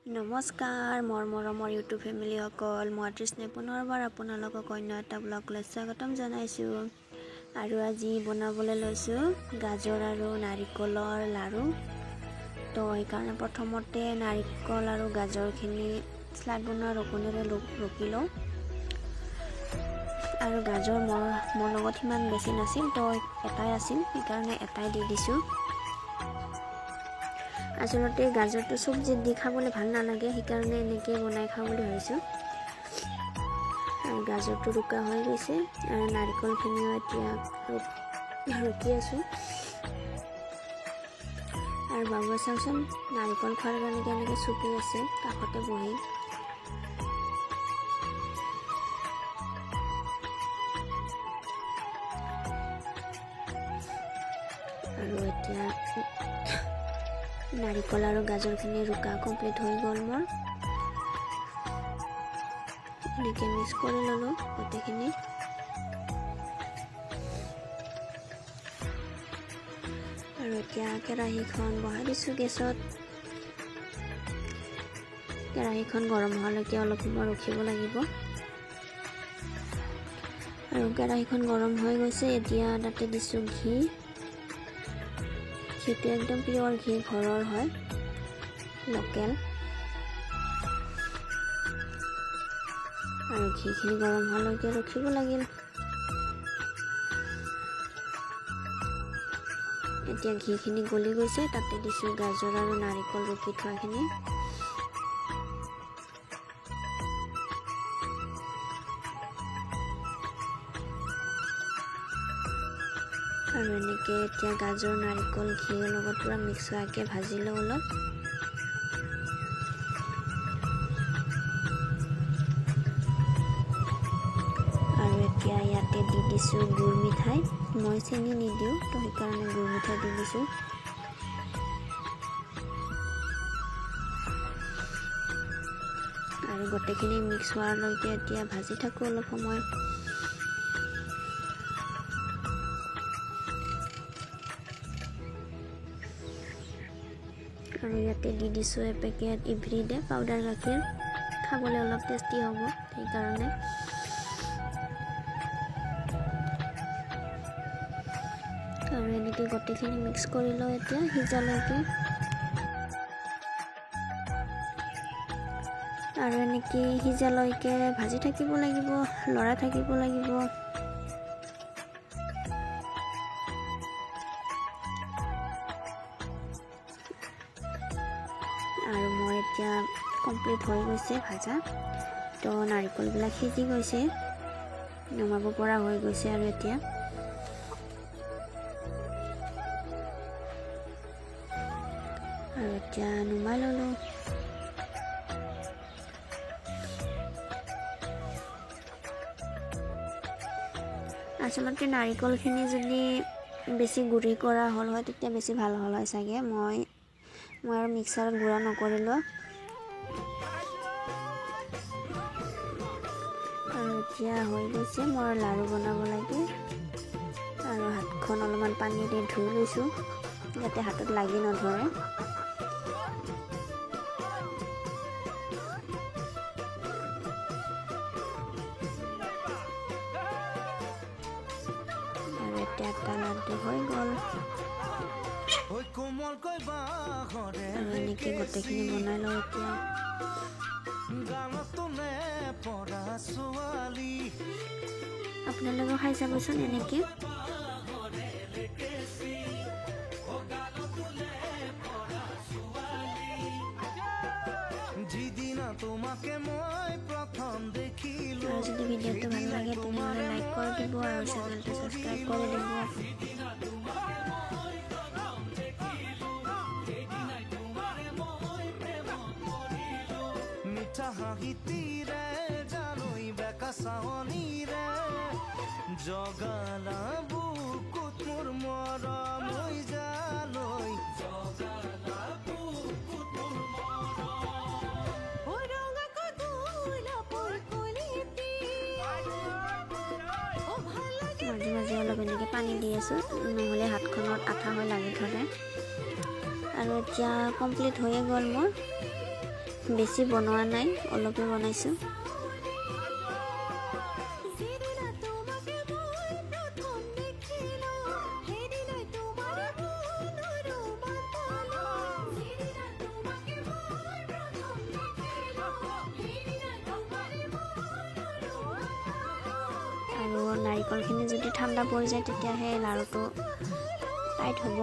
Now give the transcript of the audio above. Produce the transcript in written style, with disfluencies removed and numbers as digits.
নমস্কাৰ মোৰ মৰমৰ ইউটিউব ফেমিলি সকল মই তৃষ্ণা পুনৰবাৰ আপোনালোকক অন্য এটা ব্লগলৈ স্বাগতম জনাইছোঁ আৰু আজি বনাবলৈ লৈছোঁ গাজৰ আৰু নাৰিকলৰ লাড়ু তো এইকাৰণে প্ৰথমতে নাৰিকল আৰু গাজৰখিনি স্লাইড বনোৱা ৰকনেৰে ৰুকি লওঁ আৰু গাজৰ মোৰ লগত সিমান বেছি নাছিল তো এটাই আছিল সেইকাৰণে এটাই দি দিছোঁ আচলতে গাজৰটো সবজিত দি খাবলৈ ভাল নালাগে সেইকাৰণে এনেকৈ বনাই খাওঁ বুলি ভাবিছোঁ আৰু গাজৰটো ৰুকা হৈ গৈছে আৰু নাৰিকলখিনিও এতিয়া ৰুকি আছোঁ আৰু বাবু চাওঁচোন নাৰিকল খোৱাৰ কাৰণে কেনেকৈ চুপি আছে কাষতে বহি আৰু এতিয়া নাৰিকল আৰু গাজৰখিনি ৰুকা কমপ্লিট হৈ গ'ল মোৰ এনেকৈ মিক্স কৰি ল'লোঁ গোটেইখিনি আৰু এতিয়া কেৰাহীখন বহাই দিছোঁ গেছত কেৰাহীখন গৰম হোৱালৈকে অলপ সময় ৰখিব লাগিব আৰু কেৰাহীখন গৰম হৈ গৈছে এতিয়া তাতে দিছোঁ ঘি ঘিটো একদম পিয়ৰ ঘি ঘৰৰ হয় লোকেল আৰু ঘিখিনি গৰম হোৱালৈকে ৰখিব লাগিল এতিয়া ঘিখিনি গলি গৈছে তাতে দিছোঁ গাজৰ আৰু নাৰিকল ৰুকি থোৱাখিনি আৰু এনেকৈ এতিয়া গাজৰ নাৰিকল ঘিৰ লগত পুৰা মিক্স হোৱাকৈ ভাজি লওঁ অলপ আৰু এতিয়া ইয়াতে দি দিছোঁ গুৰ মিঠাই মই চেনি নিদিওঁ তো সেইকাৰণে গুৰ মিঠাই দি দিছোঁ আৰু গোটেইখিনি মিক্স হোৱালৈকে এতিয়া ভাজি থাকোঁ অলপ সময় আৰু ইয়াতে দি দিছোঁ এপেকেট এভৰিডে পাউডাৰ গাখীৰ খাবলৈ অলপ টেষ্টি হ'ব সেইকাৰণে আৰু এনেকৈ গোটেইখিনি মিক্স কৰি লওঁ এতিয়া সিজালৈকে আৰু এনেকৈ সিজালৈকে ভাজি থাকিব লাগিব লৰাই থাকিব লাগিব আৰু মোৰ এতিয়া কমপ্লিট হৈ গৈছে ভাজা তো নাৰিকলবিলাক সিজি গৈছে নমাব পৰা হৈ গৈছে আৰু এতিয়া নুমাই ল'লোঁ আচলতে নাৰিকলখিনি যদি বেছি গুৰি কৰা হ'ল হয় তেতিয়া বেছি ভাল হ'ল হয় চাগে মই আৰু মিক্সাৰত গুড়া নকৰিলোঁ আৰু এতিয়া হৈ গৈছে মই লাড়ু বনাব লাগে আৰু হাতখন অলপমান পানী দি ধুই লৈছোঁ যাতে হাতত লাগি নধৰে আৰু এতিয়া এটা লাড্ডু হৈ গ'ল আৰু এনেকৈ গোটেইখিনি বনাই লওঁ এতিয়া আপোনালোকেও খাই চাবচোন এনেকৈ আৰু যদি ভিডিঅ'টো ভাল লাগে তেনেহ'লে লাইক কৰি দিব আৰু চেনেলটো ছাবস্ক্ৰাইব কৰি দিব হাঁহিতিৰে জানৈ বেকা চাৱনীৰে জগালা বুকুত মোৰ মৰম হৈ জালৈ মাজে মাজে অলপ এনেকৈ পানী দি আছোঁ নহ'লে হাতখনত আঠা হৈ লাগি ধৰে আৰু এতিয়া কমপ্লিট হৈয়ে গ'ল মোৰ বেছি বনোৱা নাই, অলপে বনাইছোঁ। আৰু নাৰিকলখিনি যদি ঠাণ্ডা পৰি যায় তেতিয়াহে লাড়ুটো টাইট হ'ব।